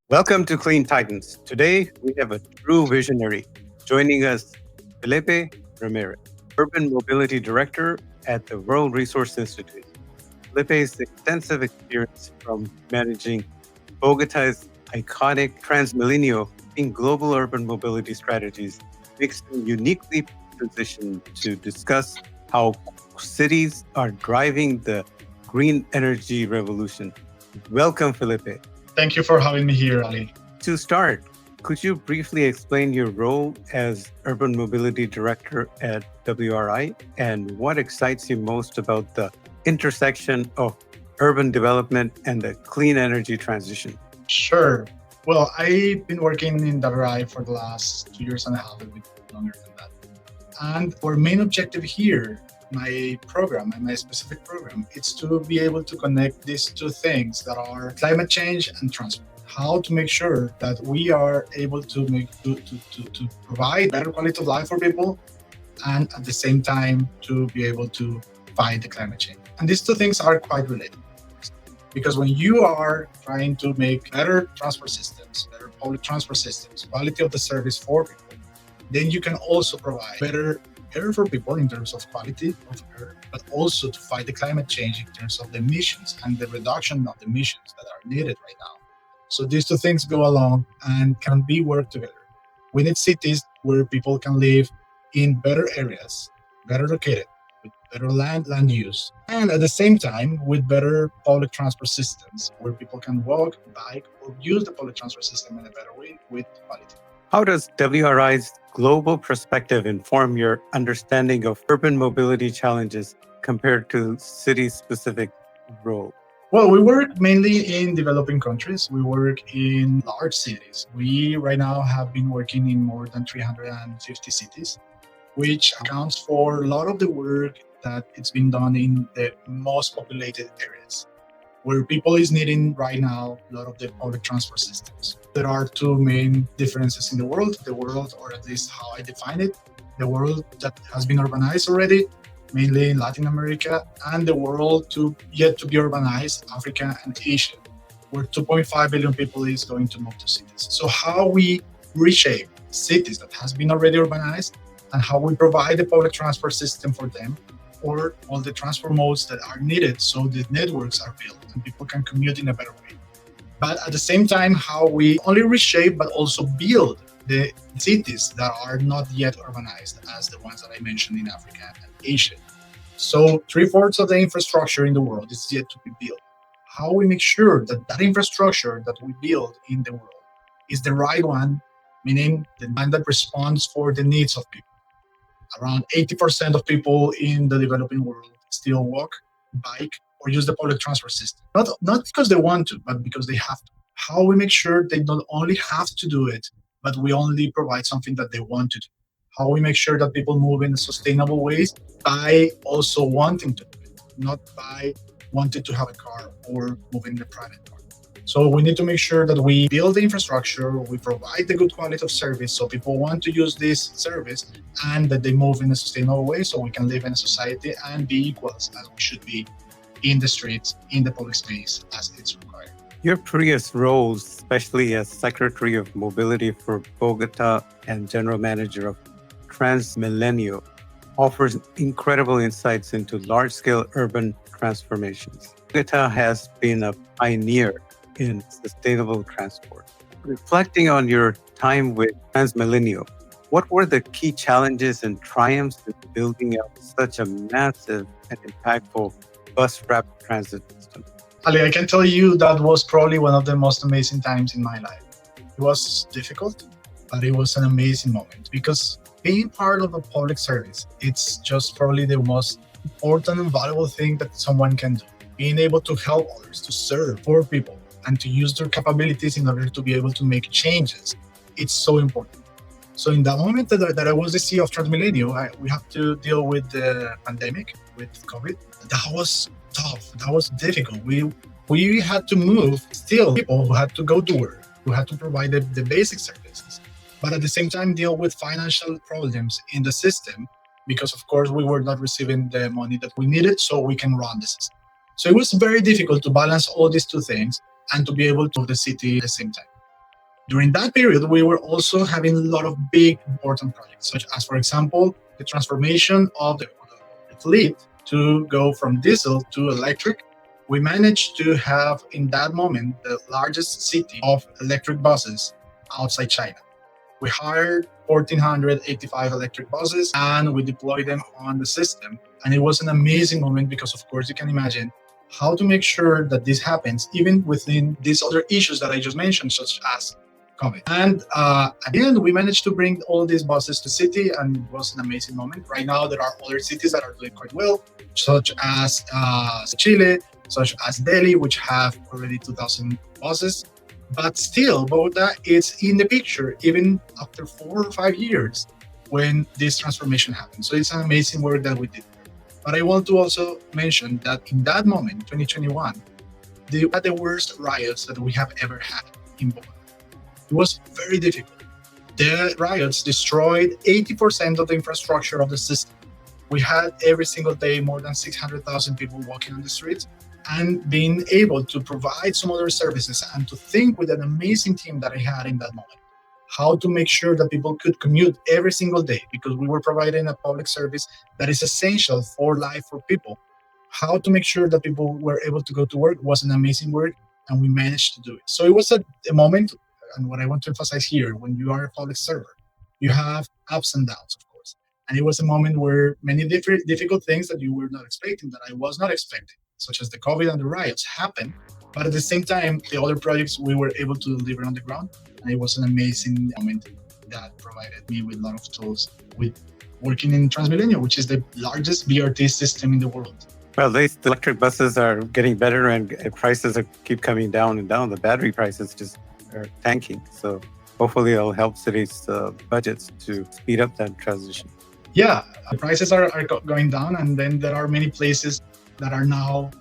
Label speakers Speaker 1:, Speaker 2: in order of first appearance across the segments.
Speaker 1: Welcome to Clean Titans. Today, we have a true visionary. Joining us, Felipe Ramírez, Urban Mobility Director at the World Resource Institute. Felipe's extensive experience from managing Bogota's iconic TransMilenio in global urban mobility strategies makes him uniquely positioned to discuss how cities are driving the green energy revolution. Welcome, Felipe.
Speaker 2: Thank you for having me here, Ali.
Speaker 1: To start, could you briefly explain your role as Urban Mobility Director at WRI and what excites you most about the intersection of urban development and the clean energy transition?
Speaker 2: Sure. Well, I've been working in WRI for the last 2 years and a half, a bit longer than that. And our main objective here, my program and my specific program, is to be able to connect these two things that are climate change and transport. How to make sure that we are able to provide better quality of life for people, and at the same time to be able to fight the climate change. And these two things are quite related. Because when you are trying to make better transport systems, better public transport systems, quality of the service for people, then you can also provide better air for people in terms of quality of air, but also to fight the climate change in terms of the emissions and the reduction of the emissions that are needed right now. So these two things go along and can be worked together. We need cities where people can live in better areas, better located, with better land use, and at the same time with better public transport systems where people can walk, bike, or use the public transport system in a better way with quality.
Speaker 1: How does WRI's global perspective inform your understanding of urban mobility challenges compared to city-specific role?
Speaker 2: Well, we work mainly in developing countries. We work in large cities. We right now have been working in more than 350 cities, which accounts for a lot of the work that it's been done in the most populated areas, where people is needing right now a lot of the public transport systems. There are two main differences in the world, or at least how I define it, the world that has been urbanized already, mainly in Latin America, and the world yet to be urbanized, Africa and Asia, where 2.5 billion people is going to move to cities. So how we reshape cities that has been already urbanized and how we provide the public transport system for them, or all the transport modes that are needed so the networks are built and people can commute in a better way. But at the same time, how we only reshape but also build the cities that are not yet urbanized as the ones that I mentioned in Africa and Asia. So 3/4 of the infrastructure in the world is yet to be built. How we make sure that that infrastructure that we build in the world is the right one, meaning the one that responds for the needs of people. Around 80% of people in the developing world still walk, bike, or use the public transport system. Not because they want to, but because they have to. How we make sure they not only have to do it, but we only provide something that they want to do. How we make sure that people move in sustainable ways by also wanting to do it, not by wanting to have a car or move in the private car. So we need to make sure that we build the infrastructure, we provide the good quality of service so people want to use this service, and that they move in a sustainable way so we can live in a society and be equals as we should be in the streets, in the public space as it's required.
Speaker 1: Your previous roles, especially as Secretary of Mobility for Bogota and General Manager of TransMilenio, offers incredible insights into large-scale urban transformations. Bogota has been a pioneer in sustainable transport. Reflecting on your time with TransMilenio, what were the key challenges and triumphs in building out such a massive and impactful bus rapid transit system?
Speaker 2: Ali, I can tell you that was probably one of the most amazing times in my life. It was difficult, but it was an amazing moment because being part of a public service, it's just probably the most important and valuable thing that someone can do. Being able to help others, to serve poor people, and to use their capabilities in order to be able to make changes, it's so important. So in that moment that I was the CEO of TransMilenio, we had to deal with the pandemic, with COVID. That was tough. That was difficult. We had to move still people who had to go to work, who had to provide the basic services, but at the same time deal with financial problems in the system because, of course, we were not receiving the money that we needed so we can run the system. So it was very difficult to balance all these two things and to be able to move the city at the same time. During that period, we were also having a lot of big important projects, such as, for example, the transformation of the fleet to go from diesel to electric. We managed to have, in that moment, the largest city of electric buses outside China. We hired 1,485 electric buses and we deployed them on the system. And it was an amazing moment because, of course, you can imagine how to make sure that this happens, even within these other issues that I just mentioned, such as COVID. And at the end, we managed to bring all these buses to city, and it was an amazing moment. Right now, there are other cities that are doing quite well, such as Chile, such as Delhi, which have already 2,000 buses. But still, Bogota is in the picture, even after 4 or 5 years when this transformation happened. So it's an amazing work that we did. But I want to also mention that in that moment, 2021, they had the worst riots that we have ever had in Bogota. It was very difficult. The riots destroyed 80% of the infrastructure of the system. We had every single day more than 600,000 people walking on the streets, and being able to provide some other services and to think with an amazing team that I had in that moment, how to make sure that people could commute every single day, because we were providing a public service that is essential for life for people. How to make sure that people were able to go to work was an amazing work, and we managed to do it. So it was a moment, and what I want to emphasize here, when you are a public server, you have ups and downs, of course. And it was a moment where many difficult things that you were not expecting, that I was not expecting, such as the COVID and the riots, happened. But at the same time, the other projects we were able to deliver on the ground. And it was an amazing moment that provided me with a lot of tools with working in TransMilenio, which is the largest BRT system in the world.
Speaker 1: Well, the electric buses are getting better and prices keep coming down and down. The battery prices just are tanking. So hopefully it'll help cities' budgets to speed up that transition.
Speaker 2: Yeah, the prices are going down, and then there are many places that are now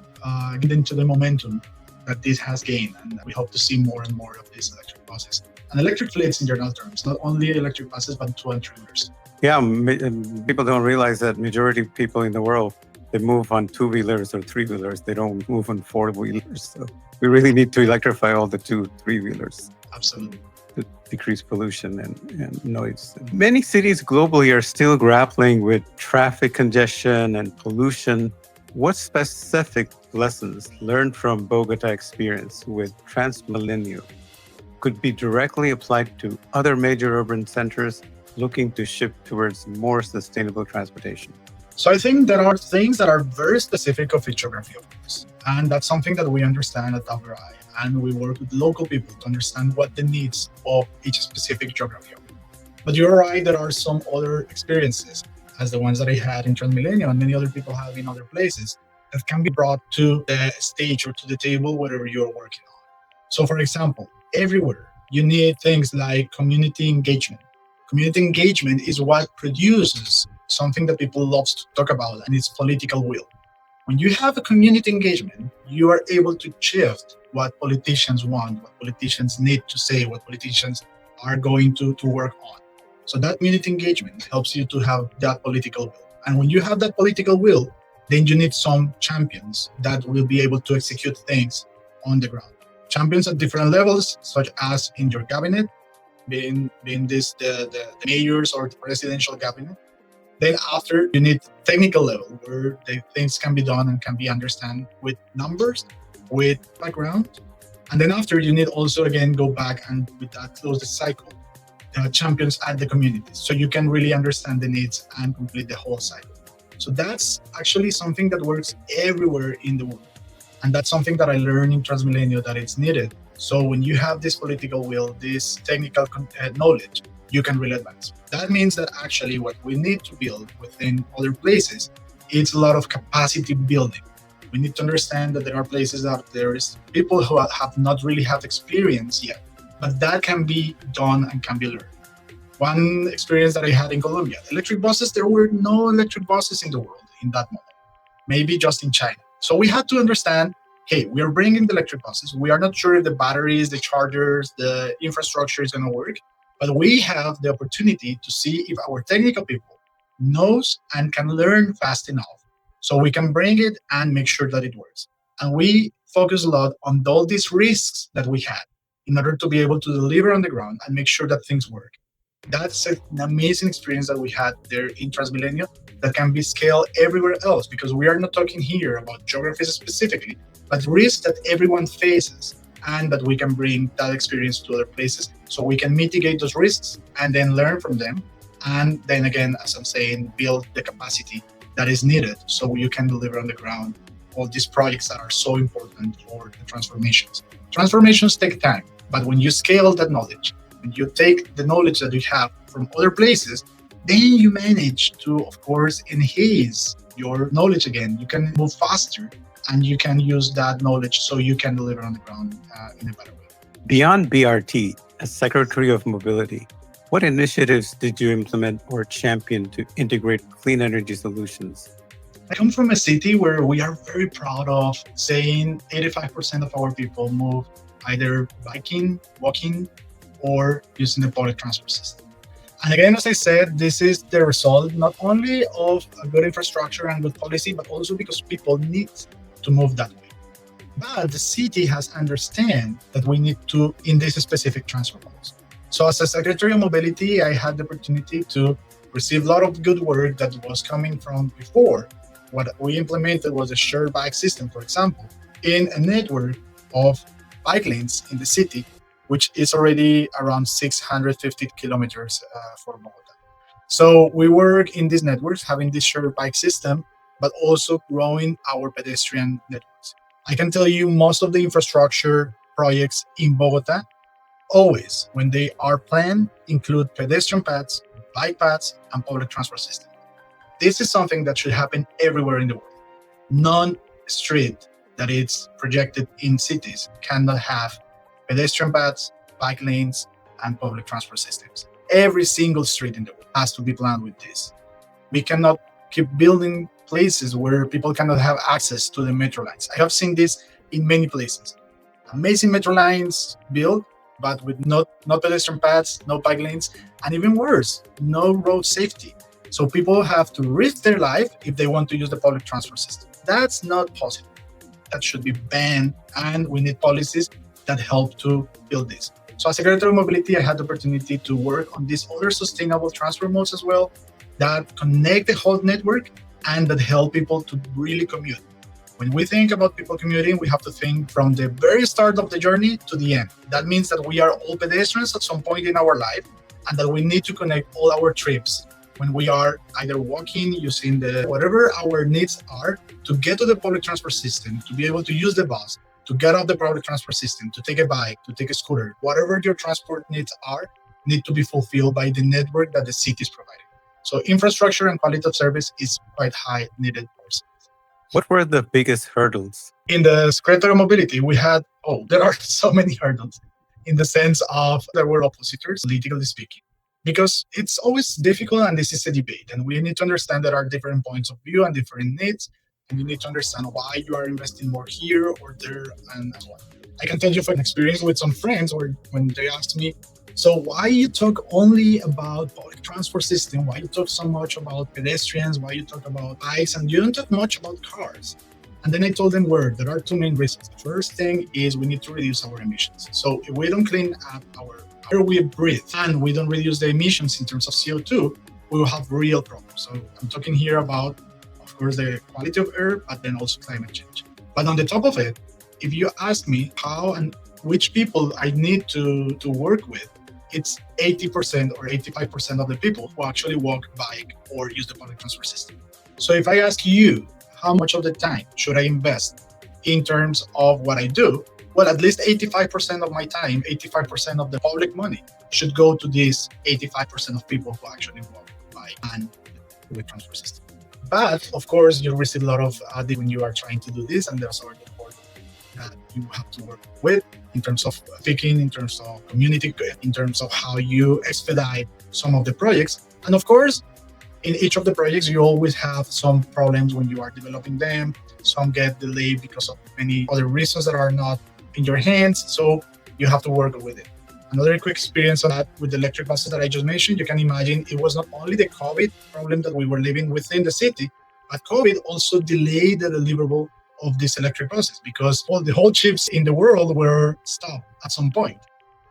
Speaker 2: getting to the momentum that this has gained, and we hope to see more and more of these electric buses and electric fleets in general terms, not only electric buses but 2 and 3-wheelers.
Speaker 1: Yeah, people don't realize that majority of people in the world, they move on 2-wheelers or 3-wheelers. They don't move on 4-wheelers. So we really need to electrify all the 2-3-wheelers.
Speaker 2: Absolutely.
Speaker 1: To decrease pollution and noise. Many cities globally are still grappling with traffic congestion and pollution. What specific lessons learned from Bogota experience with TransMilenio could be directly applied to other major urban centers looking to shift towards more sustainable transportation?
Speaker 2: So I think there are things that are very specific of each geography, of course. And that's something that we understand at WRI. And we work with local people to understand what the needs of each specific geography are. But you're right, there are some other experiences, as the ones that I had in TransMilenio and many other people have in other places, that can be brought to the stage or to the table, whatever you're working on. So for example, everywhere you need things like community engagement. Community engagement is what produces something that people love to talk about, and it's political will. When you have a community engagement, you are able to shift what politicians want, what politicians need to say, what politicians are going to work on. So that community engagement helps you to have that political will. And when you have that political will, then you need some champions that will be able to execute things on the ground. Champions at different levels, such as in your cabinet, being the mayors or the presidential cabinet. Then after, you need technical level, where the things can be done and can be understood with numbers, with background. And then after, you need also, again, go back and with that close the cycle, champions at the communities. So you can really understand the needs and complete the whole cycle. So that's actually something that works everywhere in the world. And that's something that I learned in TransMilenio, that it's needed. So when you have this political will, this technical knowledge, you can really advance. That means that actually what we need to build within other places, it's a lot of capacity building. We need to understand that there are places that there is people who have not really had experience yet, but that can be done and can be learned. One experience that I had in Colombia, electric buses, there were no electric buses in the world in that moment, maybe just in China. So we had to understand, hey, we are bringing the electric buses. We are not sure if the batteries, the chargers, the infrastructure is going to work, but we have the opportunity to see if our technical people knows and can learn fast enough so we can bring it and make sure that it works. And we focus a lot on all these risks that we had in order to be able to deliver on the ground and make sure that things work. That's an amazing experience that we had there in TransMilenio that can be scaled everywhere else, because we are not talking here about geographies specifically, but risks that everyone faces, and that we can bring that experience to other places so we can mitigate those risks and then learn from them. And then again, as I'm saying, build the capacity that is needed so you can deliver on the ground all these projects that are so important for the transformations. Transformations take time, but when you scale that knowledge, when you take the knowledge that you have from other places, then you manage to, of course, enhance your knowledge again. You can move faster and you can use that knowledge so you can deliver on the ground in a better way.
Speaker 1: Beyond BRT, as Secretary of Mobility, what initiatives did you implement or champion to integrate clean energy solutions?
Speaker 2: I come from a city where we are very proud of saying 85% of our people move either biking, walking, or using the public transport system. And again, as I said, this is the result not only of a good infrastructure and good policy, but also because people need to move that way. But the city has understand that we need to in this specific transfer modes. So as a Secretary of Mobility, I had the opportunity to receive a lot of good work that was coming from before. What we implemented was a shared bike system, for example, in a network of bike lanes in the city, which is already around 650 kilometers for Bogota. So we work in these networks, having this shared bike system, but also growing our pedestrian networks. I can tell you most of the infrastructure projects in Bogota, always, when they are planned, include pedestrian paths, bike paths, and public transport system. This is something that should happen everywhere in the world. Non-street that is projected in cities cannot have pedestrian paths, bike lanes, and public transport systems. Every single street in the world has to be planned with this. We cannot keep building places where people cannot have access to the metro lines. I have seen this in many places. Amazing metro lines built, but with no pedestrian paths, no bike lanes, and even worse, no road safety. So people have to risk their life if they want to use the public transport system. That's not possible. That should be banned, and we need policies that help to build this. So as Secretary of Mobility, I had the opportunity to work on these other sustainable transport modes as well that connect the whole network and that help people to really commute. When we think about people commuting, we have to think from the very start of the journey to the end. That means that we are all pedestrians at some point in our life, and that we need to connect all our trips when we are either walking, using whatever our needs are to get to the public transport system, to be able to use the bus, to get off the public transport system, to take a bike, to take a scooter, whatever your transport needs are, need to be fulfilled by the network that the city is providing. So infrastructure and quality of service is quite high needed.
Speaker 1: What were the biggest hurdles?
Speaker 2: In the Secretary of Mobility, there are so many hurdles in the sense of there were oppositors, politically speaking, because it's always difficult and this is a debate. And we need to understand there are different points of view and different needs. And you need to understand why you are investing more here or there and so on. I can tell you from experience with some friends when they asked me, so why you talk only about public transport system? Why you talk so much about pedestrians? Why you talk about bikes? And you don't talk much about cars? And then I told them there are two main reasons. The first thing is we need to reduce our emissions. So if we don't clean up our air we breathe and we don't reduce the emissions in terms of CO2, we will have real problems. So I'm talking here about, of course, the quality of air, but then also climate change. But on the top of it, if you ask me how and which people I need to work with, it's 80% or 85% of the people who actually walk, bike, or use the public transport system. So if I ask you, how much of the time should I invest in terms of what I do? Well, at least 85% of my time, 85% of the public money should go to these 85% of people who actually walk, bike, and public transport system. But of course, you receive a lot of when you are trying to do this, and there's already support that you have to work with in terms of thinking, in terms of community, in terms of how you expedite some of the projects. And of course, in each of the projects, you always have some problems when you are developing them. Some get delayed because of many other reasons that are not in your hands. So you have to work with it. Another quick experience on that with the electric buses that I just mentioned, you can imagine it was not only the COVID problem that we were living within the city, but COVID also delayed the deliverable of these electric buses because the whole chips in the world were stopped at some point.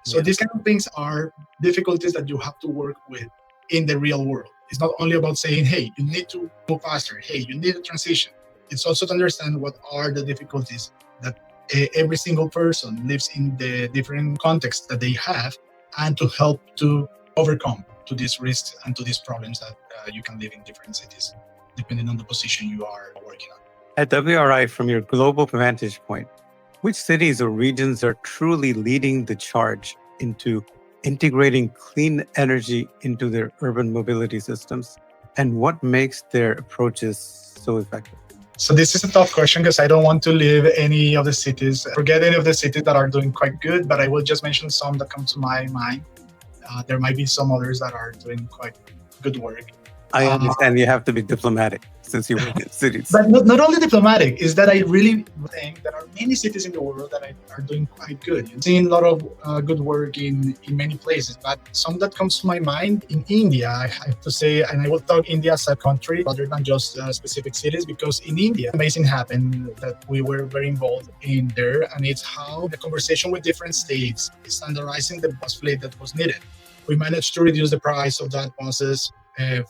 Speaker 2: So these kind of things are difficulties that you have to work with in the real world. It's not only about saying, hey, you need to move faster. Hey, you need a transition. It's also to understand what are the difficulties that every single person lives in the different contexts that they have, and to help to overcome to these risks and to these problems that you can live in different cities, depending on the position you are working on.
Speaker 1: At WRI, from your global vantage point, which cities or regions are truly leading the charge into integrating clean energy into their urban mobility systems? And what makes their approaches so effective?
Speaker 2: So this is a tough question because I don't want to leave any of the cities, forget any of the cities that are doing quite good, but I will just mention some that come to my mind. There might be some others that are doing quite good work.
Speaker 1: I understand you have to be diplomatic since you work in cities.
Speaker 2: But not only diplomatic, is that I really think there are many cities in the world that are doing quite good. I've seen a lot of good work in many places, but some that comes to my mind in India, I have to say, and I will talk India as a country rather than just specific cities, because in India, amazing happened that we were very involved in there, and it's how the conversation with different states is standardizing the bus fleet that was needed. We managed to reduce the price of that buses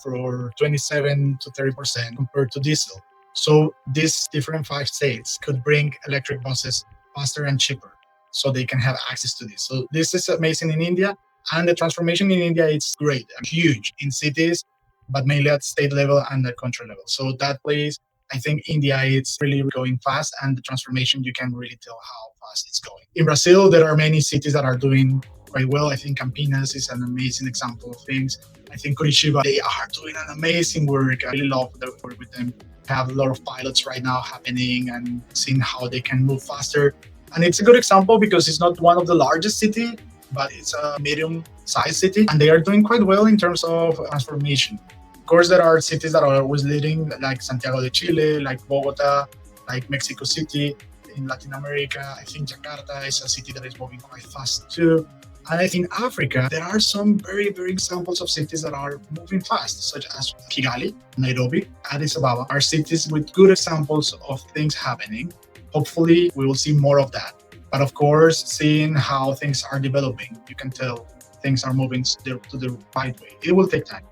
Speaker 2: for 27 to 30% compared to diesel. So these different 5 states could bring electric buses faster and cheaper so they can have access to this. So this is amazing in India, and the transformation in India is great and huge in cities, but mainly at state level and at country level. So that place, I think India is really going fast, and the transformation, you can really tell how fast it's going. In Brazil, there are many cities that are doing quite well. I think Campinas is an amazing example of things. I think Curitiba, they are doing an amazing work. I really love the work with them. Have a lot of pilots right now happening and seeing how they can move faster. And it's a good example because it's not one of the largest cities, but it's a medium-sized city, and they are doing quite well in terms of transformation. Of course, there are cities that are always leading, like Santiago de Chile, like Bogota, like Mexico City. In Latin America, I think Jakarta is a city that is moving quite fast too. And I think Africa, there are some very, very examples of cities that are moving fast, such as Kigali, Nairobi, Addis Ababa, are cities with good examples of things happening. Hopefully, we will see more of that. But of course, seeing how things are developing, you can tell things are moving to the right way. It will take time,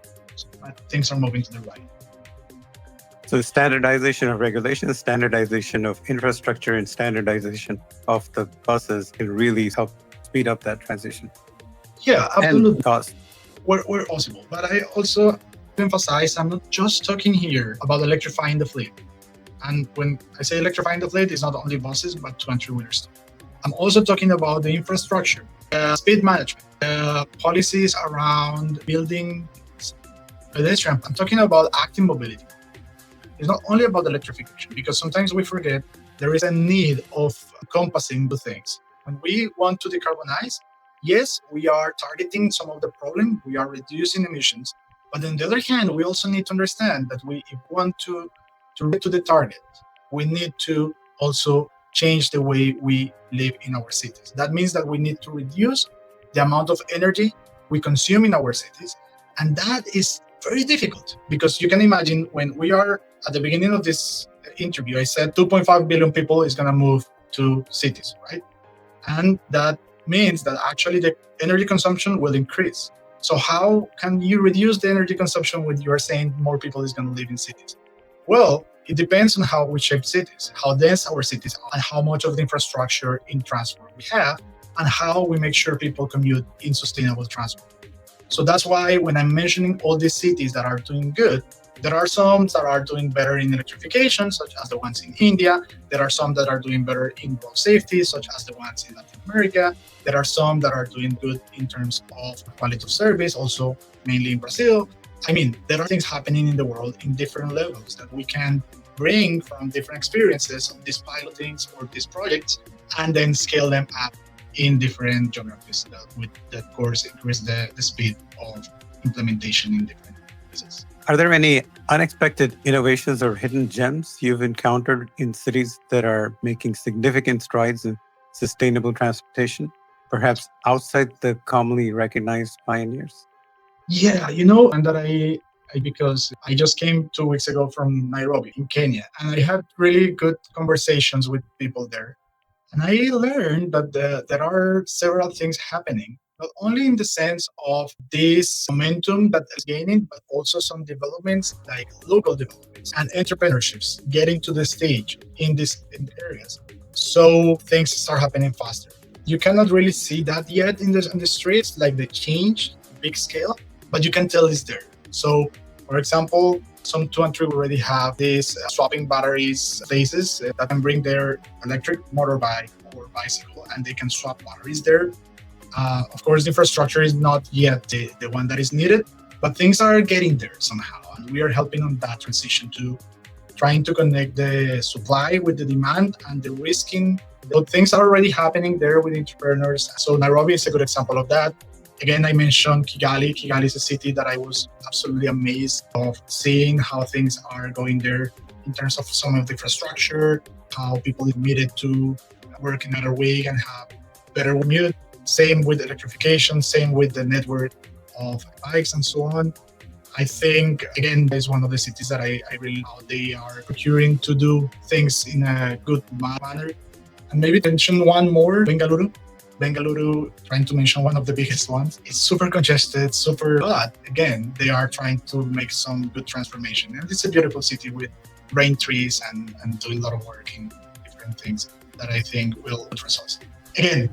Speaker 2: but things are moving to the right.
Speaker 1: So standardization of regulations, standardization of infrastructure, and standardization of the buses can really help speed up that transition.
Speaker 2: Yeah, absolutely.
Speaker 1: And cost.
Speaker 2: Where possible. But I also emphasize, I'm not just talking here about electrifying the fleet. And when I say electrifying the fleet, it's not only buses, but 2 and 3-wheelers. I'm also talking about the infrastructure, speed management, policies around building pedestrian. I'm talking about active mobility. It's not only about electrification, because sometimes we forget there is a need of encompassing the things. When we want to decarbonize, yes, we are targeting some of the problem, we are reducing emissions. But on the other hand, we also need to understand that if we want to get to the target, we need to also change the way we live in our cities. That means that we need to reduce the amount of energy we consume in our cities. And that is very difficult, because you can imagine when we are at the beginning of this interview, I said 2.5 billion people is going to move to cities, right? And that means that actually the energy consumption will increase. So how can you reduce the energy consumption when you are saying more people is going to live in cities? Well, it depends on how we shape cities, how dense our cities are, and how much of the infrastructure in transport we have, and how we make sure people commute in sustainable transport. So that's why when I'm mentioning all these cities that are doing good, there are some that are doing better in electrification, such as the ones in India. There are some that are doing better in road safety, such as the ones in Latin America. There are some that are doing good in terms of quality of service, also mainly in Brazil. I mean, there are things happening in the world in different levels that we can bring from different experiences of these pilotings or these projects, and then scale them up in different geographies that would, of course, increase the speed of implementation in different places.
Speaker 1: Are there any unexpected innovations or hidden gems you've encountered in cities that are making significant strides in sustainable transportation, perhaps outside the commonly recognized pioneers?
Speaker 2: Yeah, and that because I just came 2 weeks ago from Nairobi in Kenya, and I had really good conversations with people there. And I learned that there are several things happening, not only in the sense of this momentum that is gaining, but also some developments like local developments and entrepreneurships getting to the stage in areas. So things start happening faster. You cannot really see that yet in the streets, like the change, big scale, but you can tell it's there. So, for example, some two and three already have these swapping batteries places that can bring their electric motorbike or bicycle and they can swap batteries there. Of course, the infrastructure is not yet the one that is needed, but things are getting there somehow. And we are helping on that transition to trying to connect the supply with the demand and the risking. So things are already happening there with entrepreneurs. So Nairobi is a good example of that. Again, I mentioned Kigali. Kigali is a city that I was absolutely amazed of seeing how things are going there in terms of some of the infrastructure, how people admitted to work in another way and have better commute. Same with electrification, same with the network of bikes and so on. I think, again, is one of the cities that I really how they are procuring to do things in a good manner. And maybe mention one more, Bengaluru. Bengaluru, trying to mention one of the biggest ones. It's super congested, but again, they are trying to make some good transformation. And it's a beautiful city with rain trees and doing a lot of work in different things that I think will results. Again,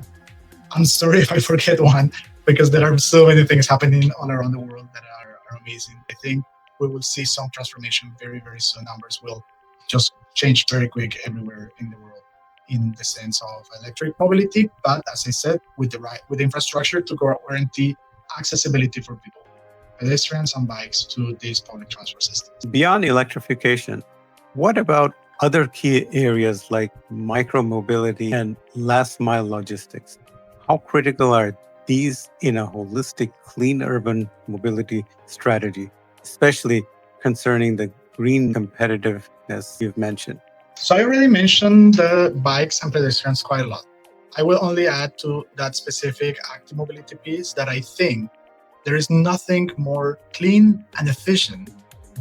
Speaker 2: I'm sorry if I forget one because there are so many things happening all around the world that are amazing. I think we will see some transformation very, very soon. Numbers will just change very quick everywhere in the world in the sense of electric mobility. But as I said, with infrastructure to guarantee accessibility for people, pedestrians and bikes to these public transport systems.
Speaker 1: Beyond electrification, what about other key areas like micromobility and last mile logistics? How critical are these in a holistic, clean urban mobility strategy, especially concerning the green competitiveness you've mentioned?
Speaker 2: So I already mentioned the bikes and pedestrians quite a lot. I will only add to that specific active mobility piece that I think there is nothing more clean and efficient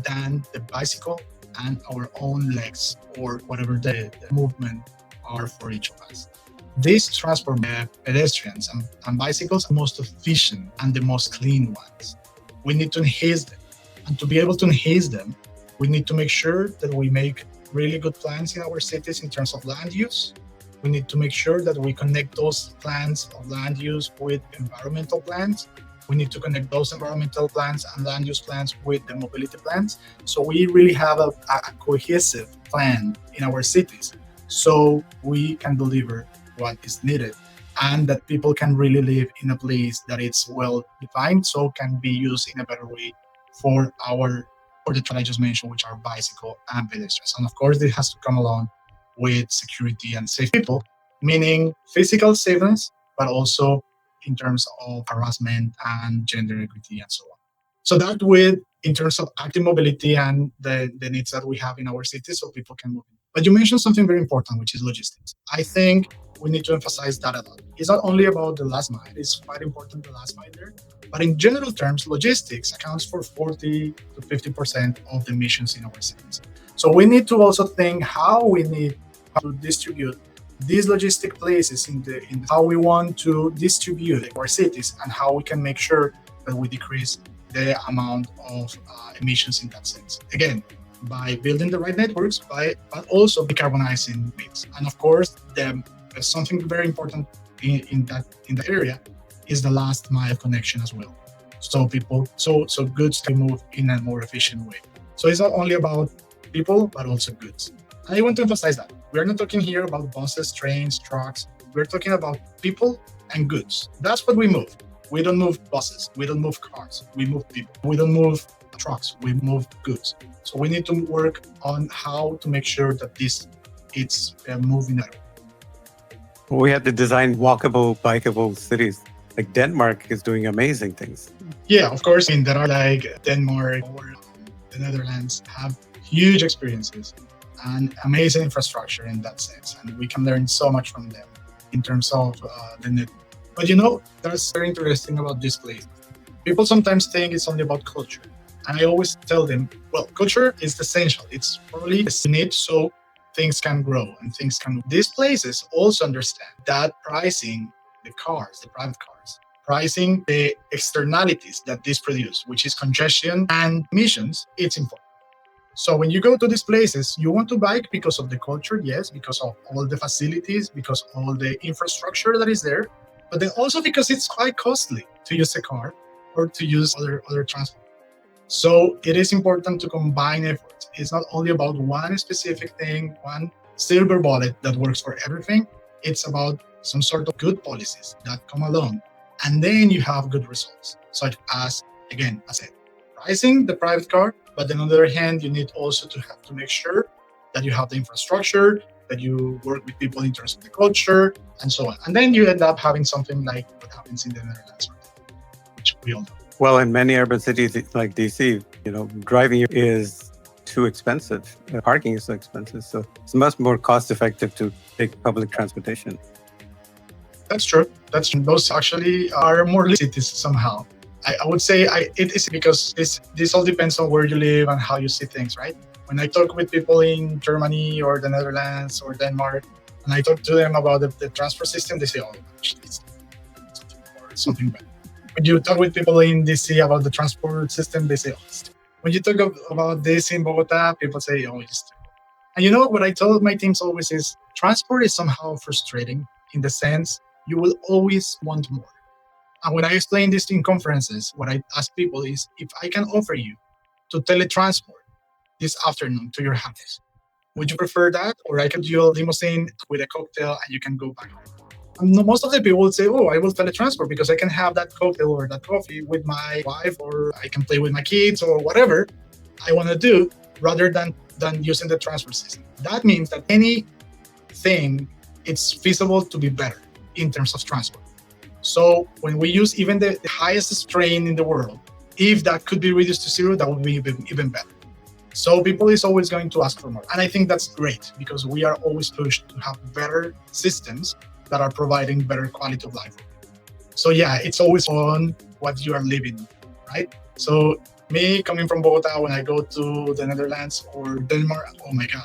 Speaker 2: than the bicycle and our own legs or whatever the movement are for each of us. These transport pedestrians and bicycles are most efficient and the most clean ones. We need to enhance them. And to be able to enhance them, we need to make sure that we make really good plans in our cities in terms of land use. We need to make sure that we connect those plans of land use with environmental plans. We need to connect those environmental plans and land use plans with the mobility plans. So we really have a cohesive plan in our cities so we can deliver what is needed and that people can really live in a place that it's well defined so can be used in a better way for the trend I just mentioned, which are bicycle and pedestrians. And of course, this has to come along with security and safe people, meaning physical safeness, but also in terms of harassment and gender equity and so on. So that with in terms of active mobility and the needs that we have in our cities so people can move in. But you mentioned something very important, which is logistics. I think we need to emphasize that a lot. It's not only about the last mile, it's quite important the last mile there. But in general terms, logistics accounts for 40 to 50% of the emissions in our cities. So we need to also think how we need to distribute these logistic places in how we want to distribute our cities and how we can make sure that we decrease the amount of emissions in that sense. Again, by building the right networks, but also decarbonizing things. And of course, something very important in that area is the last mile connection as well. So goods can move in a more efficient way. So it's not only about people, but also goods. And I want to emphasize that. We're not talking here about buses, trains, trucks. We're talking about people and goods. That's what we move. We don't move buses. We don't move cars. We move people. We don't move trucks. We move goods. So we need to work on how to make sure that it's moving around.
Speaker 1: We have to design walkable, bikeable cities. Like Denmark is doing amazing things.
Speaker 2: Yeah, of course. And there are like Denmark or the Netherlands have huge experiences and amazing infrastructure in that sense. And we can learn so much from them in terms of the network. But that's very interesting about this place. People sometimes think it's only about culture. And I always tell them, well, culture is essential. It's probably the need. So things can grow and things can. These places also understand that pricing the cars, the private cars, pricing the externalities that this produce, which is congestion and emissions, it's important. So when you go to these places, you want to bike because of the culture, yes, because of all the facilities, because of all the infrastructure that is there, but then also because it's quite costly to use a car or to use other transport. So it is important to combine efforts. It's not only about one specific thing, one silver bullet that works for everything. It's about some sort of good policies that come along. And then you have good results, such as, again, as I said, pricing the private car. But then on the other hand, you need also to have to make sure that you have the infrastructure, that you work with people in terms of the culture, and so on. And then you end up having something like what happens in the Netherlands, which we all know.
Speaker 1: Well, in many urban cities like DC, driving is too expensive. Parking is so expensive. So it's much more cost effective to take public transportation.
Speaker 2: That's true. Those actually are more cities somehow. I would say it is because this all depends on where you live and how you see things, right? When I talk with people in Germany or the Netherlands or Denmark, and I talk to them about the transport system, they say, oh, it's something bad. When you talk with people in DC about the transport system, they say, oh, it's terrible. When you talk about this in Bogota, people say, oh, it's terrible. And what I told my teams always is transport is somehow frustrating in the sense you will always want more. And when I explain this in conferences, what I ask people is, if I can offer you to teletransport this afternoon to your house, would you prefer that? Or I can do a limousine with a cocktail and you can go back home. And most of the people would say, oh, I will teletransport because I can have that cocktail or that coffee with my wife, or I can play with my kids or whatever I want to do rather than using the transport system. That means that anything, it's feasible to be better in terms of transport. So when we use even the highest train in the world, if that could be reduced to zero, that would be even better. So people is always going to ask for more. And I think that's great because we are always pushed to have better systems that are providing better quality of life. So yeah, it's always on what you are living, right? So me coming from Bogota, when I go to the Netherlands or Denmark, oh my God,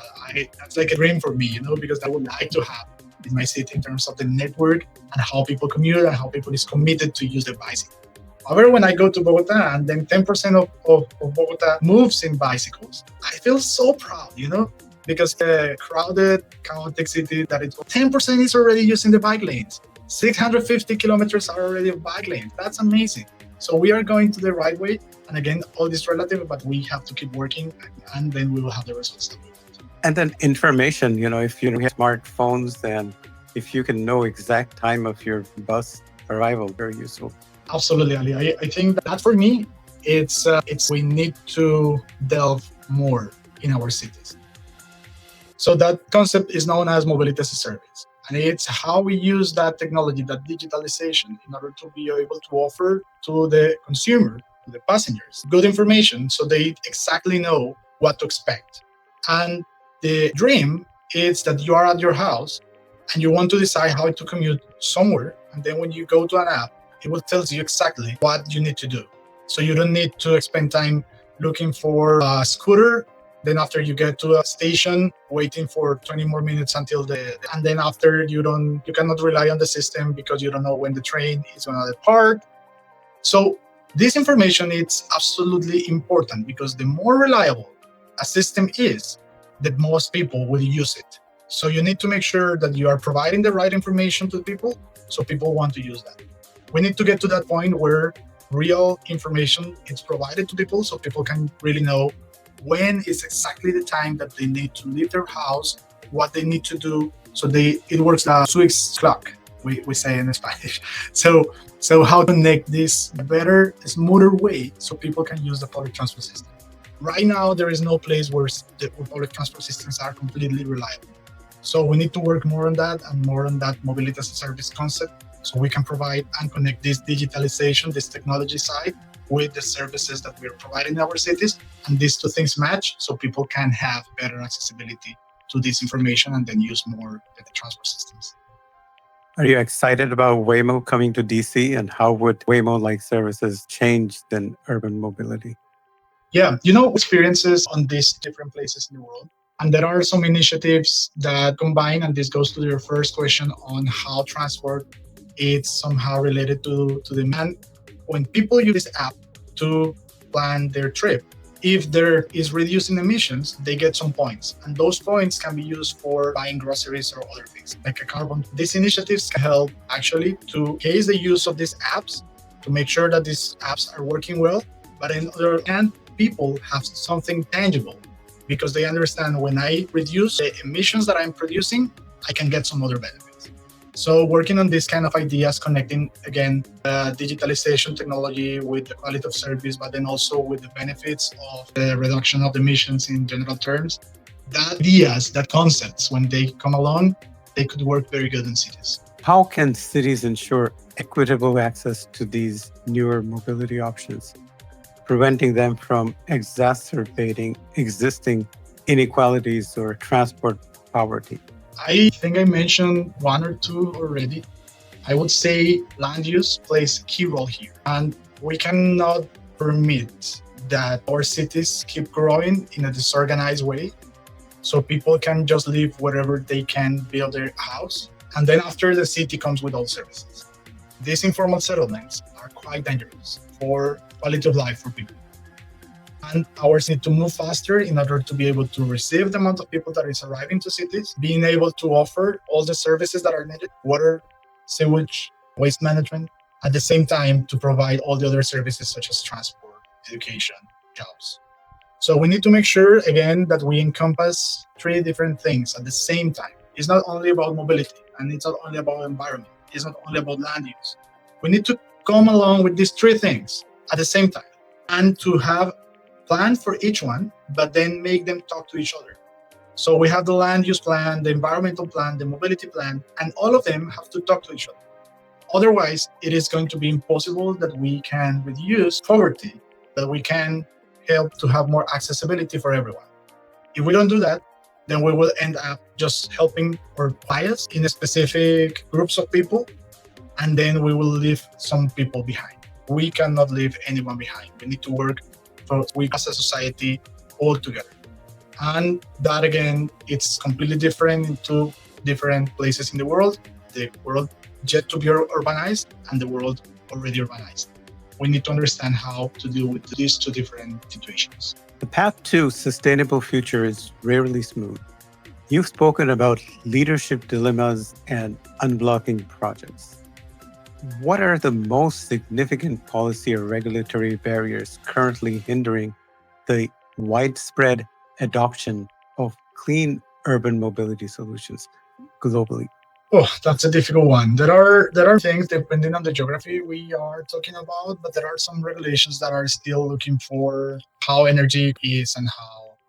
Speaker 2: that's like a dream for me, because I would like to have in my city in terms of the network and how people commute and how people is committed to use the bicycle. However, when I go to Bogota and then 10% of Bogota moves in bicycles, I feel so proud, because the crowded, chaotic city that it's 10% is already using the bike lanes. 650 kilometers are already bike lanes. That's amazing. So we are going to the right way. And again, all this relative, but we have to keep working and then we will have the results that we want.
Speaker 1: And then information, if you have smartphones, then if you can know exact time of your bus arrival, very useful.
Speaker 2: Absolutely, Ali. I think that for me, it's we need to delve more in our cities. So that concept is known as mobility as a service. And it's how we use that technology, that digitalization, in order to be able to offer to the consumer, to the passengers, good information so they exactly know what to expect. And the dream is that you are at your house and you want to decide how to commute somewhere. And then when you go to an app, it will tell you exactly what you need to do. So you don't need to spend time looking for a scooter. Then after you get to a station, waiting for 20 more minutes until and then after you cannot rely on the system because you don't know when the train is going to depart. So this information is absolutely important because the more reliable a system is, the most people will use it. So you need to make sure that you are providing the right information to people so people want to use that. We need to get to that point where real information is provided to people so people can really know when is exactly the time that they need to leave their house, what they need to do. So it works the Swiss clock, we say in Spanish. So how to make this better, smoother way so people can use the public transport system. Right now, there is no place where the public transport systems are completely reliable. So we need to work more on that and more on that mobility as a service concept so we can provide and connect this digitalization, this technology side with the services that we're providing in our cities. And these two things match so people can have better accessibility to this information and then use more the transport systems.
Speaker 1: Are you excited about Waymo coming to DC and how would Waymo-like services change then urban mobility?
Speaker 2: Yeah, experiences on these different places in the world. And there are some initiatives that combine, and this goes to your first question on how transport is somehow related to demand. When people use this app to plan their trip, if there is reducing emissions, they get some points. And those points can be used for buying groceries or other things, like a carbon. These initiatives can help actually to case the use of these apps to make sure that these apps are working well. But on the other hand, people have something tangible because they understand when I reduce the emissions that I'm producing, I can get some other benefits. So working on this kind of ideas, connecting again digitalization technology with the quality of service, but then also with the benefits of the reduction of emissions in general terms. That ideas, that concepts, when they come along, they could work very good in cities.
Speaker 1: How can cities ensure equitable access to these newer mobility options, preventing them from exacerbating existing inequalities or transport poverty?
Speaker 2: I think I mentioned one or two already. I would say land use plays a key role here. And we cannot permit that our cities keep growing in a disorganized way. So people can just live wherever they can build their house. And then after the city comes with all services. These informal settlements are quite dangerous for quality of life for people. And ours need to move faster in order to be able to receive the amount of people that is arriving to cities, being able to offer all the services that are needed, water, sewage, waste management, at the same time to provide all the other services such as transport, education, jobs. So we need to make sure, again, that we encompass three different things at the same time. It's not only about mobility, and it's not only about environment. It's not only about land use. We need to come along with these three things at the same time and to have plan for each one, but then make them talk to each other. So we have the land use plan, the environmental plan, the mobility plan, and all of them have to talk to each other. Otherwise, it is going to be impossible that we can reduce poverty, that we can help to have more accessibility for everyone. If we don't do that, then we will end up just helping or bias in specific groups of people, and then we will leave some people behind. We cannot leave anyone behind. We need to work for we as a society all together. And that again, it's completely different in two different places in the world. The world yet to be urbanized and the world already urbanized. We need to understand how to deal with these two different situations.
Speaker 1: The path to sustainable future is rarely smooth. You've spoken about leadership dilemmas and unblocking projects. What are the most significant policy or regulatory barriers currently hindering the widespread adoption of clean urban mobility solutions globally?
Speaker 2: Oh, that's a difficult one. There are things depending on the geography we are talking about, but there are some regulations that are still looking for how energy is and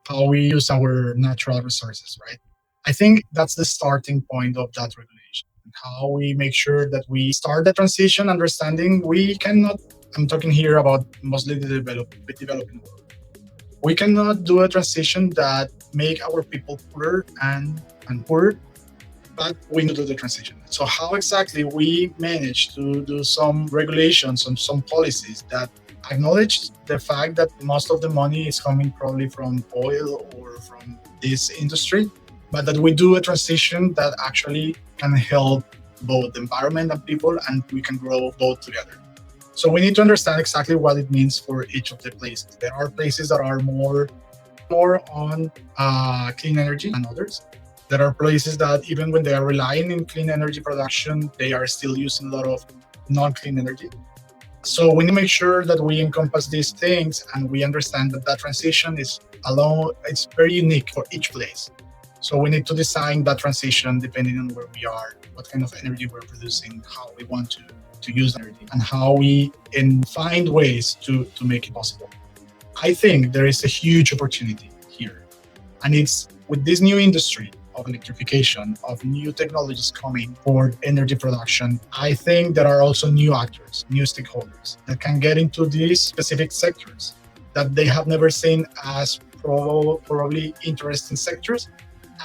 Speaker 2: how we use our natural resources, right? I think that's the starting point of that regulation. How we make sure that we start the transition, understanding we cannot, I'm talking here about mostly the developing world. We cannot do a transition that make our people poorer and poorer, but we need to do the transition. So how exactly we manage to do some regulations and some policies that acknowledge the fact that most of the money is coming probably from oil or from this industry, but that we do a transition that actually can help both the environment and people, and we can grow both together. So we need to understand exactly what it means for each of the places. There are places that are more on clean energy than others. There are places that even when they are relying in clean energy production, they are still using a lot of non-clean energy. So we need to make sure that we encompass these things and we understand that that transition is alone, it's very unique for each place. So we need to design that transition depending on where we are, what kind of energy we're producing, how we want to use energy, and how we can find ways to make it possible. I think there is a huge opportunity here. And it's with this new industry of electrification, of new technologies coming for energy production, I think there are also new actors, new stakeholders that can get into these specific sectors that they have never seen as probably interesting sectors,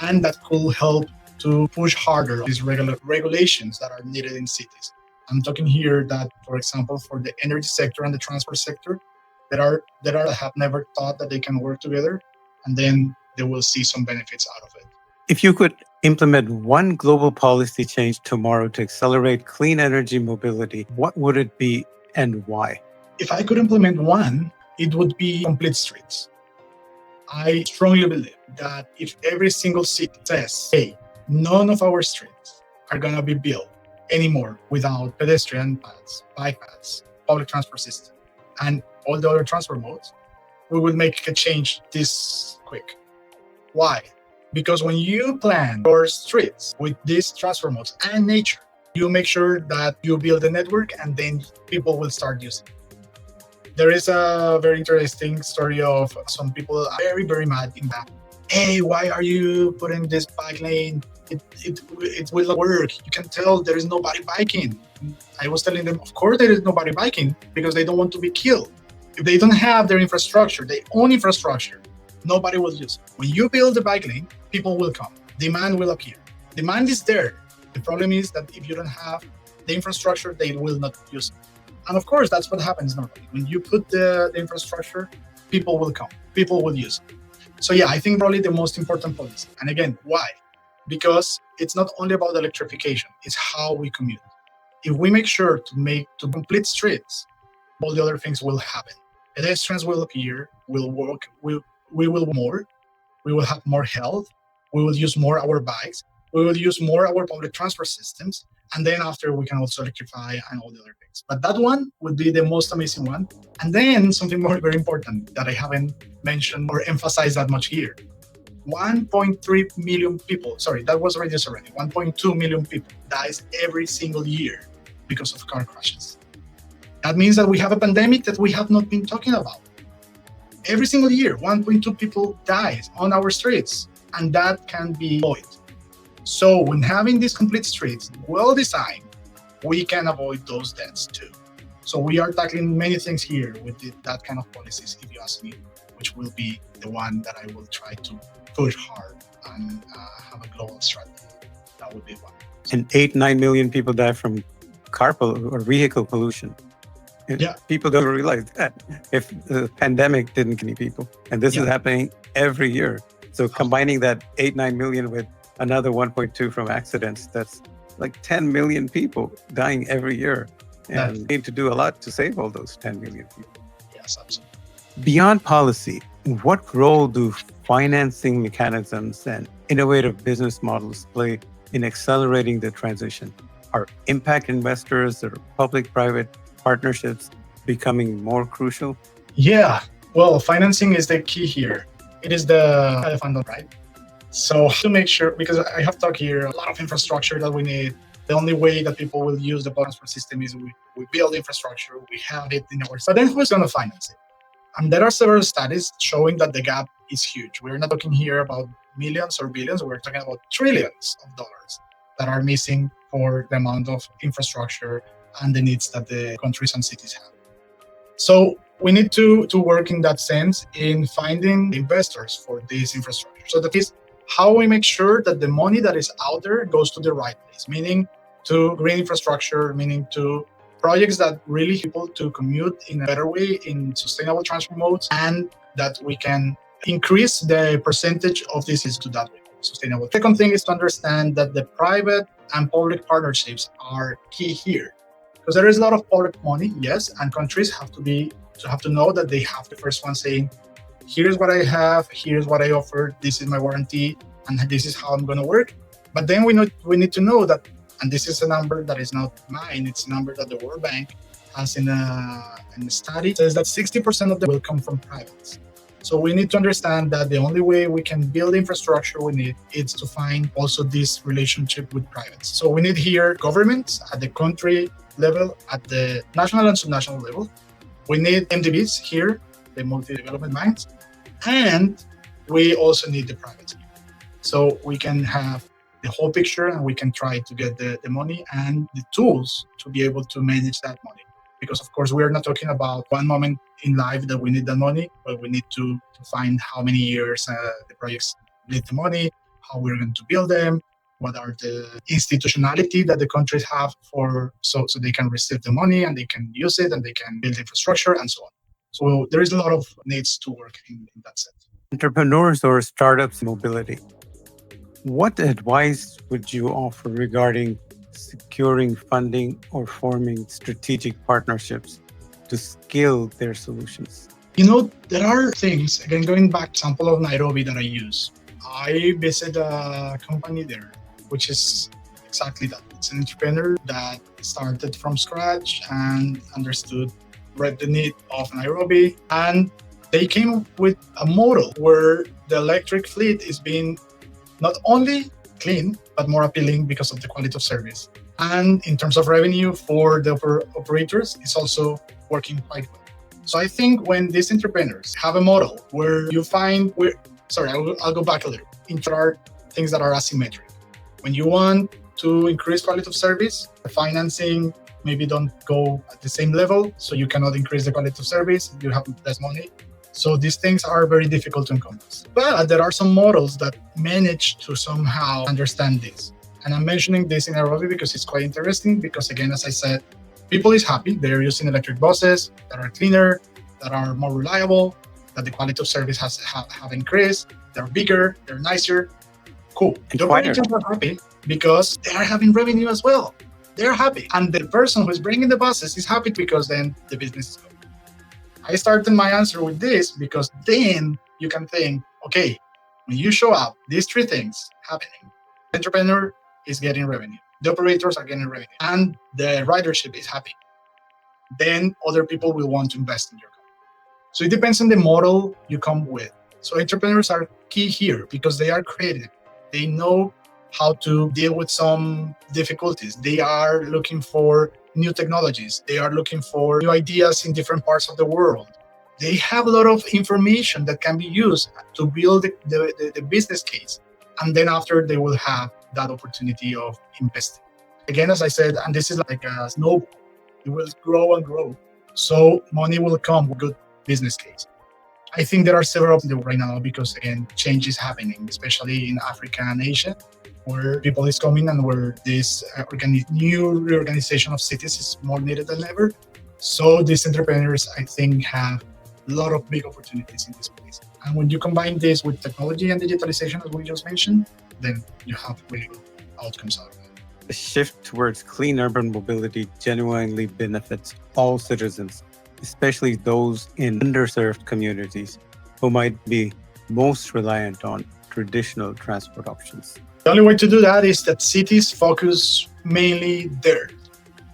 Speaker 2: and that could help to push harder these regulations that are needed in cities. I'm talking here that, for example, for the energy sector and the transport sector, there are that have never thought that they can work together, and then they will see some benefits out of it.
Speaker 1: If you could implement one global policy change tomorrow to accelerate clean energy mobility, what would it be and why?
Speaker 2: If I could implement one, it would be complete streets. I strongly believe that if every single city says, hey, none of our streets are going to be built anymore without pedestrian paths, bike paths, public transport system, and all the other transport modes, we will make a change this quick. Why? Because when you plan your streets with these transport modes and nature, you make sure that you build a network and then people will start using it. There is a very interesting story of some people very, very mad in that. Hey, why are you putting this bike lane? It will not work. You can tell there is nobody biking. I was telling them, of course there is nobody biking because they don't want to be killed. If they don't have their infrastructure, their own infrastructure, nobody will use it. When you build the bike lane, people will come. Demand will appear. Demand is there. The problem is that if you don't have the infrastructure, they will not use it. And of course, that's what happens normally. When you put the infrastructure, people will come. People will use it. So yeah, I think probably the most important policy. And again, why? Because it's not only about electrification, it's how we commute. If we make sure to complete streets, all the other things will happen. Pedestrians will appear, will walk, we will more, we will have more health, we will use more our bikes, we will use more our public transport systems, and then after we can also electrify and all the other things. But that one would be the most amazing one. And then something more very important that I haven't mentioned or emphasized that much here. 1.3 million people, sorry, that was reduced already. 1.2 million people dies every single year because of car crashes. That means that we have a pandemic that we have not been talking about. Every single year, 1.2 people dies on our streets, and that can be avoided. So when having these complete streets well designed, we can avoid those deaths too. So we are tackling many things here with that kind of policies, if you ask me, which will be the one that I will try to push hard and have a global strategy. That would be one.
Speaker 1: And 8-9 million people die from car or vehicle pollution.
Speaker 2: Yeah.
Speaker 1: People don't realize that if the pandemic didn't kill people, and this is happening every year. So combining that 8-9 million with another 1.2 from accidents, that's like 10 million people dying every year. And we need to do a lot to save all those 10 million people.
Speaker 2: Yes, absolutely.
Speaker 1: Beyond policy, what role do financing mechanisms and innovative business models play in accelerating the transition? Are impact investors or public-private partnerships becoming more crucial?
Speaker 2: Yeah, well, financing is the key here. It is the elephant, right? So to make sure, because I have talked here, a lot of infrastructure that we need. The only way that people will use the public transport system is we build infrastructure, we have it in our. But then who's going to finance it? And there are several studies showing that the gap is huge. We're not talking here about millions or billions. We're talking about trillions of dollars that are missing for the amount of infrastructure and the needs that the countries and cities have. So we need to work in that sense in finding investors for this infrastructure. So that is how we make sure that the money that is out there goes to the right place, meaning to green infrastructure, meaning to projects that really people to commute in a better way in sustainable transport modes, and that we can increase the percentage of this is to that way, sustainable. Second thing is to understand that the private and public partnerships are key here, because there is a lot of public money, yes, and countries have to know that they have the first one saying, here's what I have, here's what I offer, this is my warranty, and this is how I'm going to work. But then we need to know that, and this is a number that is not mine, it's a number that the World Bank has in a study, says that 60% of them will come from privates. So we need to understand that the only way we can build infrastructure we need is to find also this relationship with privates. So we need here governments at the country level, at the national and subnational level. We need MDBs here, the multi-development banks, and we also need the privates. So we can have the whole picture and we can try to get the money and the tools to be able to manage that money. Because of course, we are not talking about one moment in life that we need the money, but we need to find how many years the projects need the money, how we're going to build them, what are the institutionality that the countries have so they can receive the money and they can use it and they can build infrastructure and so on. So there is a lot of needs to work in that sense.
Speaker 1: Entrepreneurs or startups in mobility. What advice would you offer regarding securing funding or forming strategic partnerships to scale their solutions?
Speaker 2: There are things, again, going back to example of Nairobi that I use. I visit a company there, which is exactly that. It's an entrepreneur that started from scratch and read the need of Nairobi. And they came up with a model where the electric fleet is being not only clean, but more appealing because of the quality of service. And in terms of revenue for the operators, it's also working quite well. So I think when these entrepreneurs have a model where you find, I'll go back a little. There are things that are asymmetric. When you want to increase quality of service, the financing maybe don't go at the same level, so you cannot increase the quality of service, you have less money. So these things are very difficult to encompass. But there are some models that manage to somehow understand this. And I'm mentioning this in Nairobi because it's quite interesting because, again, as I said, people is happy. They're using electric buses that are cleaner, that are more reliable, that the quality of service have increased. They're bigger, they're nicer. Cool. The operators are happy because they are having revenue as well. They're happy. And the person who's bringing the buses is happy because then the business is going. I started my answer with this because then you can think, okay, when you show up, these three things happening. The entrepreneur is getting revenue. The operators are getting revenue. And the ridership is happy. Then other people will want to invest in your company. So it depends on the model you come with. So entrepreneurs are key here because they are creative. They know how to deal with some difficulties. They are looking for new technologies. They are looking for new ideas in different parts of the world. They have a lot of information that can be used to build the business case. And then after, they will have that opportunity of investing. Again, as I said, and this is like a snowball, it will grow and grow. So money will come with good business case. I think there are several right now because, again, change is happening, especially in Africa and Asia, where people is coming and where this new reorganization of cities is more needed than ever. So these entrepreneurs, I think, have a lot of big opportunities in this place. And when you combine this with technology and digitalization, as we just mentioned, then you have really good outcomes out of it.
Speaker 1: The shift towards clean urban mobility genuinely benefits all citizens, especially those in underserved communities who might be most reliant on traditional transport options.
Speaker 2: The only way to do that is that cities focus mainly there.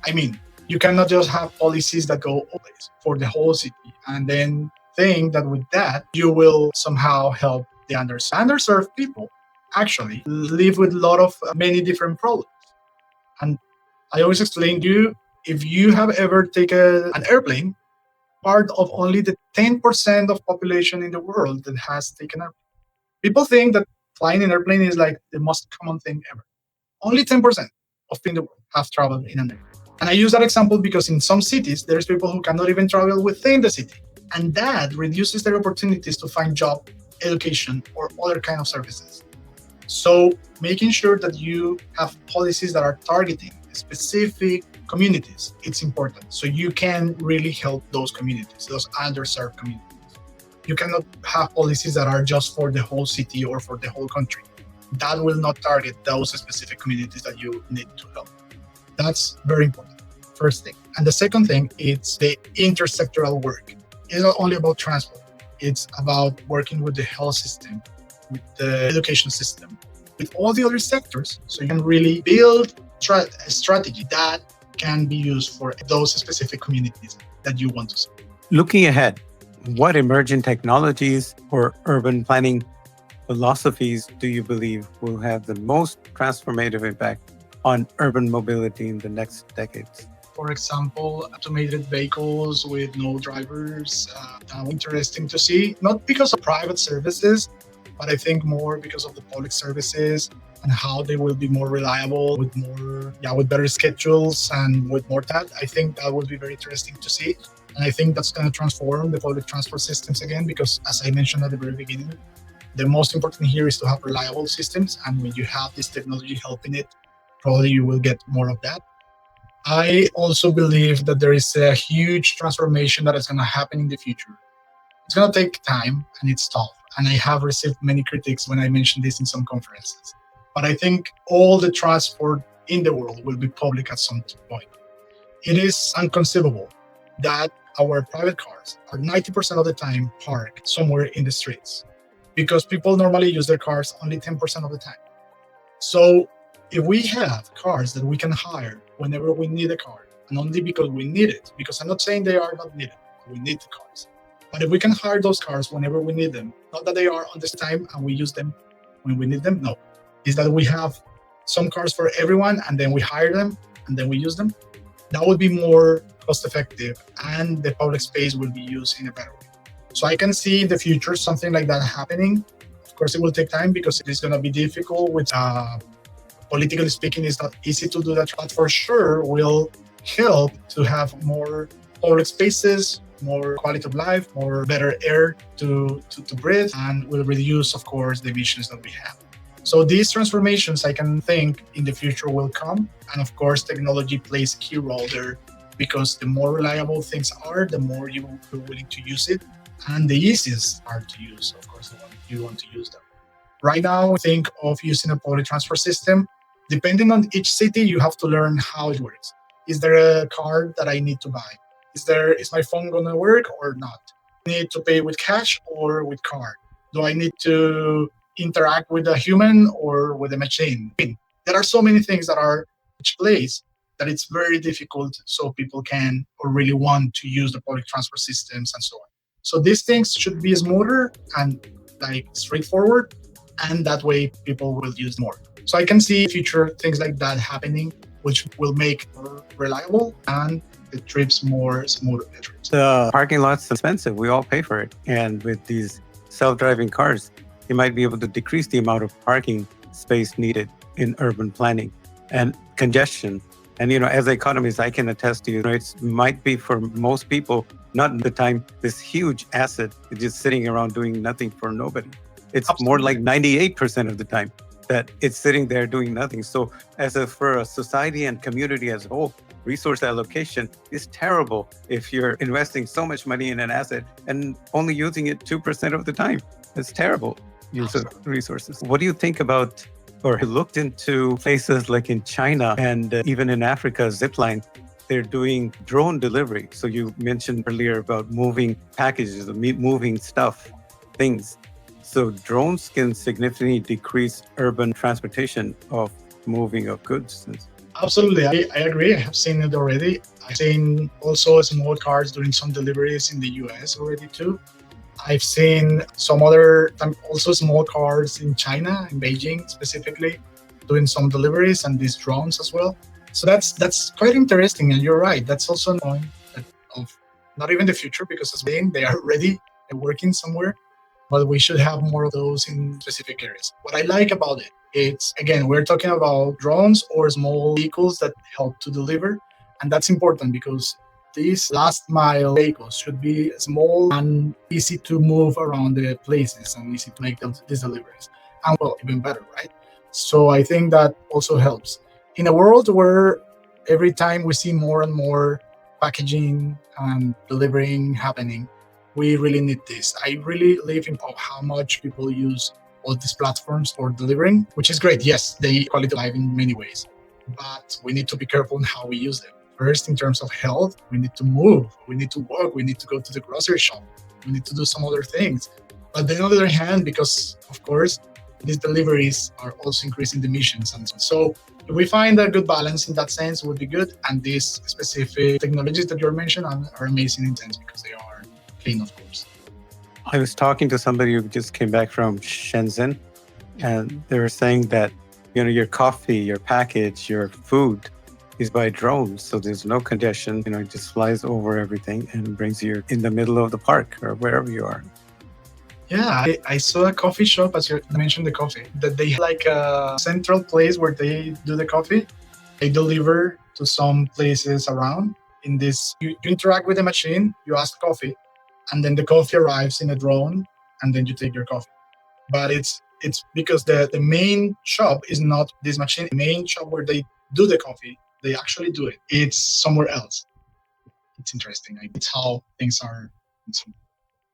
Speaker 2: I mean, you cannot just have policies that go always for the whole city and then think that with that, you will somehow help the underserved people actually live with a lot of many different problems. And I always explain to you, if you have ever taken an airplane, part of only the 10% of population in the world that has taken airplane. People think that flying an airplane is like the most common thing ever. Only 10% of people in the world have traveled in an airplane. And I use that example because in some cities, there's people who cannot even travel within the city. And that reduces their opportunities to find job, education, or other kind of services. So making sure that you have policies that are targeting specific communities, it's important. So you can really help those communities, those underserved communities. You cannot have policies that are just for the whole city or for the whole country. That will not target those specific communities that you need to help. That's very important, first thing. And the second thing is the intersectoral work. It's not only about transport. It's about working with the health system, with the education system, with all the other sectors. So you can really build a strategy that can be used for those specific communities that you want to serve.
Speaker 1: Looking ahead, what emerging technologies or urban planning philosophies do you believe will have the most transformative impact on urban mobility in the next decades?
Speaker 2: For example, automated vehicles with no drivers. Interesting to see, not because of private services, but I think more because of the public services and how they will be more reliable with better schedules and with more that. I think that will be very interesting to see. And I think that's going to transform the public transport systems again, because as I mentioned at the very beginning, the most important here is to have reliable systems. And when you have this technology helping it, probably you will get more of that. I also believe that there is a huge transformation that is going to happen in the future. It's going to take time and it's tough. And I have received many critiques when I mentioned this in some conferences. But I think all the transport in the world will be public at some point. It is inconceivable that our private cars are 90% of the time parked somewhere in the streets because people normally use their cars only 10% of the time. So if we have cars that we can hire whenever we need a car, and only because we need it, because I'm not saying they are not needed, we need the cars. But if we can hire those cars whenever we need them, not that they are on this time and we use them when we need them, no. Is that we have some cars for everyone and then we hire them and then we use them. That would be more cost effective and the public space will be used in a better way. So I can see in the future something like that happening. Of course, it will take time because it is going to be difficult with politically speaking, it's not easy to do that, but for sure will help to have more public spaces, more quality of life, more better air to breathe, and will reduce, of course, the emissions that we have. So these transformations, I can think in the future will come. And of course, technology plays a key role there because the more reliable things are, the more you will be willing to use it. And the easiest are to use, of course, the one you want to use them. Right now, think of using a public transport system. Depending on each city, you have to learn how it works. Is there a card that I need to buy? Is my phone going to work or not? Do I need to pay with cash or with card? Do I need to interact with a human or with a machine? There are so many things that are each place that it's very difficult so people can or really want to use the public transport systems and so on. So these things should be smoother and like straightforward, and that way people will use more. So I can see future things like that happening, which will make more reliable and the trips more smoother.
Speaker 1: The parking lot's expensive. We all pay for it. And with these self-driving cars, you might be able to decrease the amount of parking space needed in urban planning and congestion. And, as economists, I can attest to you, it might be for most people, not the time, this huge asset just sitting around doing nothing for nobody. It's Absolutely. More like 98% of the time that it's sitting there doing nothing. So for a society and community as a whole, resource allocation is terrible if you're investing so much money in an asset and only using it 2% of the time. It's terrible use of resources. What do you think about, or looked into places like in China and even in Africa, Zipline, they're doing drone delivery. So you mentioned earlier about moving packages, moving stuff, things. So drones can significantly decrease urban transportation of moving of goods.
Speaker 2: Absolutely. I agree. I have seen it already. I've seen also small cars doing some deliveries in the US already too. I've seen some other, also small cars in China, in Beijing specifically, doing some deliveries and these drones as well. So that's quite interesting. And you're right. That's also a point of not even the future because as they are ready and working somewhere, but we should have more of those in specific areas. What I like about it, it's, again, we're talking about drones or small vehicles that help to deliver. And that's important because these last mile vehicles should be small and easy to move around the places and easy to make these deliveries. And well, even better, right? So I think that also helps. In a world where every time we see more and more packaging and delivering happening, we really need this. I really live in how much people use all these platforms for delivering, which is great. Yes, they quality life in many ways, but we need to be careful in how we use them. First, in terms of health, we need to move, we need to walk, we need to go to the grocery shop, we need to do some other things. But then on the other hand, because of course, these deliveries are also increasing the emissions and so on. So if we find a good balance in that sense, it would be good. And these specific technologies that you're mentioning are amazing in sense because they are clean, of course.
Speaker 1: I was talking to somebody who just came back from Shenzhen, and they were saying that, your coffee, your package, your food is by drones. So there's no congestion, it just flies over everything and brings you in the middle of the park or wherever you are.
Speaker 2: Yeah, I saw a coffee shop, as you mentioned the coffee, that they have like a central place where they do the coffee. They deliver to some places around. In this, you interact with the machine, you ask coffee, and then the coffee arrives in a drone, and then you take your coffee. But it's because the main shop is not this machine. The main shop where they do the coffee, they actually do it. It's somewhere else. It's interesting. It's how things are.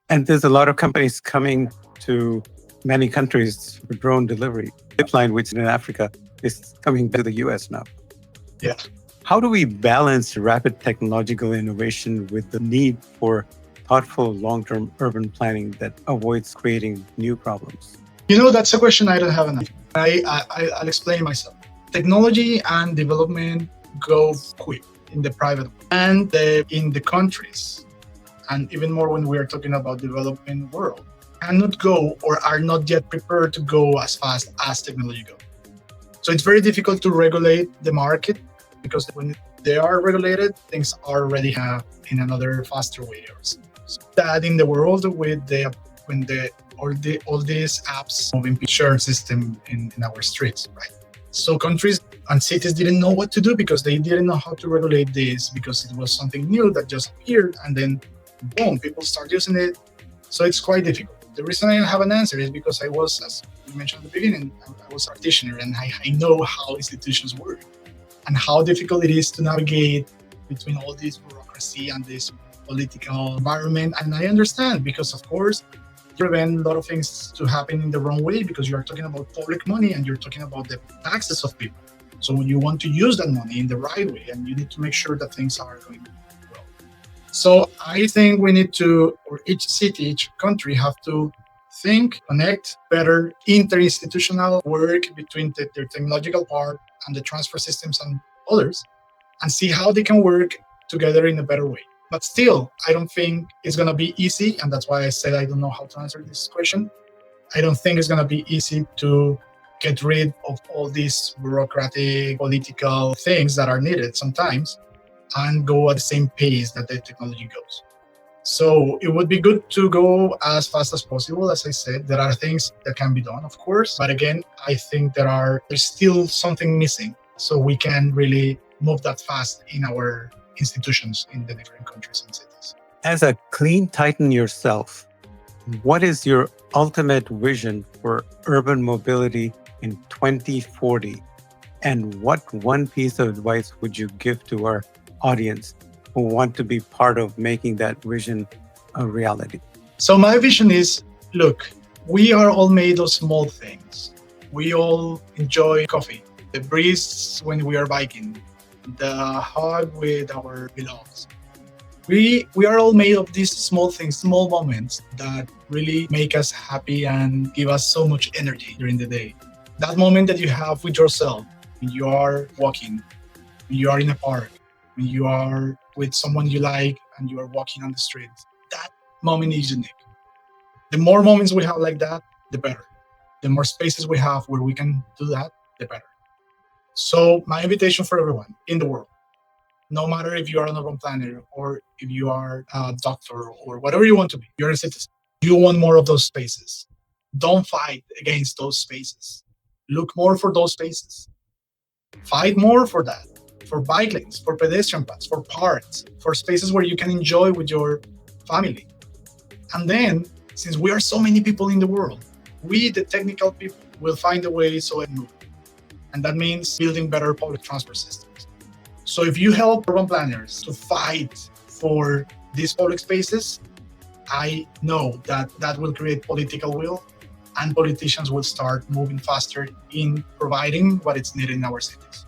Speaker 1: And there's a lot of companies coming to many countries for drone delivery. Zipline, which is in Africa, is coming to the US now.
Speaker 2: Yeah.
Speaker 1: How do we balance rapid technological innovation with the need for thoughtful long-term urban planning that avoids creating new problems?
Speaker 2: That's a question I don't have an answer. I'll explain myself. Technology and development go quick in the private and in the countries, and even more when we are talking about developing world, cannot go or are not yet prepared to go as fast as technology goes. So it's very difficult to regulate the market because when they are regulated, things are already in another faster way. So that in the world with all these apps moving shared system in our streets, right? So countries and cities didn't know what to do because they didn't know how to regulate this because it was something new that just appeared and then boom, people start using it. So it's quite difficult. The reason I don't have an answer is because I was, as we mentioned at the beginning, I was a practitioner and I know how institutions work and how difficult it is to navigate between all this bureaucracy and this political environment. And I understand because, of course, prevent a lot of things to happen in the wrong way because you're talking about public money and you're talking about the taxes of people. So you want to use that money in the right way and you need to make sure that things are going well. So I think we need to, or each city, each country have to think, connect better interinstitutional work between their technological part and the transfer systems and others and see how they can work together in a better way. But still, I don't think it's going to be easy. And that's why I said I don't know how to answer this question. I don't think it's going to be easy to get rid of all these bureaucratic, political things that are needed sometimes and go at the same pace that the technology goes. So it would be good to go as fast as possible. As I said, there are things that can be done, of course. But again, I think there's still something missing. So we can really move that fast in our institutions in the different countries and cities.
Speaker 1: As a clean titan yourself, what is your ultimate vision for urban mobility in 2040? And what one piece of advice would you give to our audience who want to be part of making that vision a reality?
Speaker 2: So my vision is, look, we are all made of small things. We all enjoy coffee, the breeze when we are biking, the hug with our beloveds. We are all made of these small things, small moments that really make us happy and give us so much energy during the day. That moment that you have with yourself when you are walking, when you are in a park, when you are with someone you like and you are walking on the street, that moment is unique. The more moments we have like that, the better. The more spaces we have where we can do that, the better. So my invitation for everyone in the world, no matter if you are an urban planner or if you are a doctor or whatever you want to be, you're a citizen. You want more of those spaces. Don't fight against those spaces. Look more for those spaces. Fight more for that, for bike lanes, for pedestrian paths, for parks, for spaces where you can enjoy with your family. And then, since we are so many people in the world, we, the technical people, will find a way so it moves. And that means building better public transport systems. So if you help urban planners to fight for these public spaces, I know that will create political will and politicians will start moving faster in providing what is needed in our cities.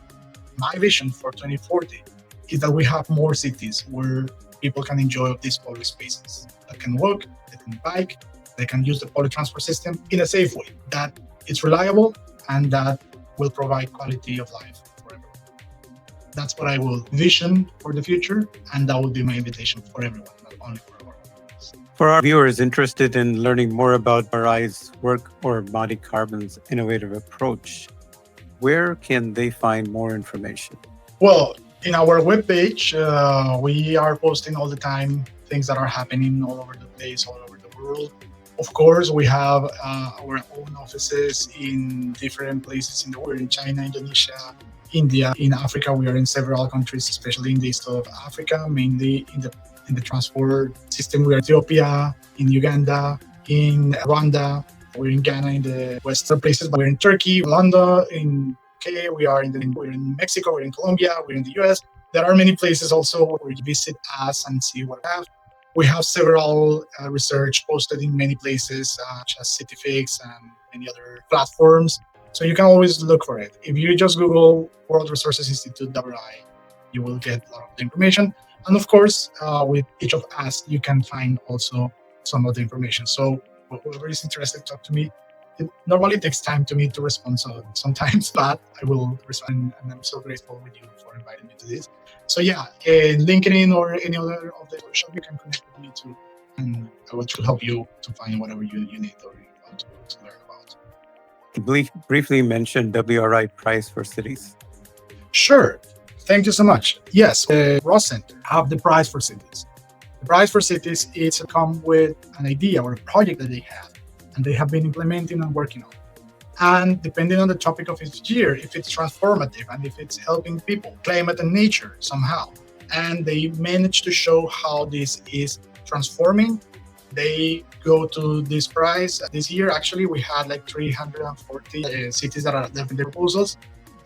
Speaker 2: My vision for 2040 is that we have more cities where people can enjoy these public spaces, that can walk, that can bike, they can use the public transport system in a safe way, that it's reliable and that will provide quality of life for everyone. That's what I will vision for the future, and that will be my invitation for everyone, not only for our audience.
Speaker 1: For our viewers interested in learning more about RI's work or Body Carbon's innovative approach, where can they find more information?
Speaker 2: Well, in our webpage, we are posting all the time things that are happening all over the place, all over the world. Of course, we have our own offices in different places in the world, in China, Indonesia, India. In Africa, we are in several countries, especially in the east of Africa, mainly in the transport system. We are in Ethiopia, in Uganda, in Rwanda. We're in Ghana, in the western places. But we're in Turkey, London, in UK. We're in Mexico, we're in Colombia, we're in the US. There are many places also where you visit us and see what we have. We have several research posted in many places, such as CityFix and many other platforms. So you can always look for it. If you just Google World Resources Institute.ai, you will get a lot of the information. And of course, with each of us, you can find also some of the information. So whoever is interested, talk to me. It normally takes time to me to respond, so sometimes, but I will respond, and I'm so grateful with you for inviting me to this. So yeah, in LinkedIn or any other of the workshop, you can connect with me too, and I will try to help you to find whatever you need or you want to learn about.
Speaker 1: Briefly mention WRI price for cities.
Speaker 2: Sure. Thank you so much. Yes, Ross Center have the prize for cities. The prize for cities is come with an idea or a project that they have, and they have been implementing and working on. And depending on the topic of each year, if it's transformative and if it's helping people, climate and nature somehow, and they manage to show how this is transforming, they go to this prize. This year, actually, we had like 340 cities that are left in the proposals.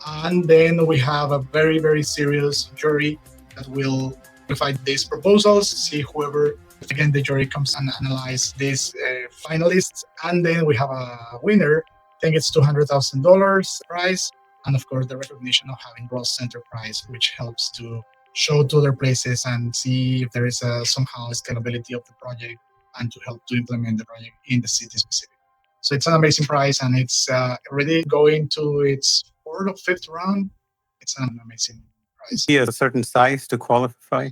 Speaker 2: And then we have a very, very serious jury that will verify these proposals, see whoever, again, the jury comes and analyze these finalists. And then we have a winner. I think it's $200,000 prize. And of course, the recognition of having Ross Center prize, which helps to show to other places and see if there is somehow scalability of the project and to help to implement the project in the city specific. So it's an amazing prize, and it's already going to its fourth or fifth round. It's an amazing prize.
Speaker 1: Be a certain size to qualify?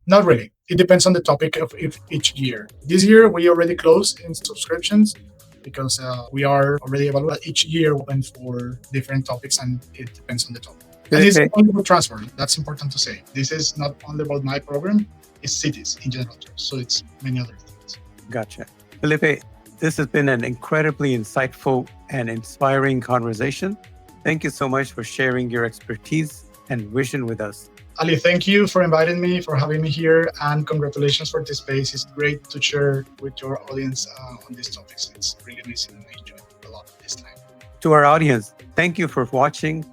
Speaker 2: Not really. It depends on the topic of each year. This year, we already closed in subscriptions because we are already evaluating each year open for different topics, and it depends on the topic. And it's not only about transfer. That's important to say. This is not only about my program. It's cities in general terms. So it's many other things.
Speaker 1: Gotcha. Felipe, this has been an incredibly insightful and inspiring conversation. Thank you so much for sharing your expertise and vision with us.
Speaker 2: Ali, thank you for inviting me, for having me here, and congratulations for this space. It's great to share with your audience on these topics. It's really amazing, and I enjoyed a lot this time.
Speaker 1: To our audience, thank you for watching.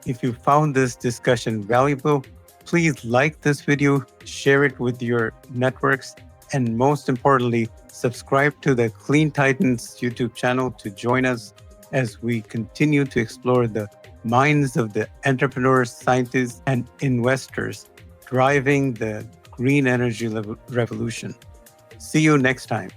Speaker 1: If you found this discussion valuable, please like this video, share it with your networks, and most importantly, subscribe to the Clean Titans YouTube channel to join us as we continue to explore the minds of the entrepreneurs, scientists, and investors driving the green energy revolution. See you next time.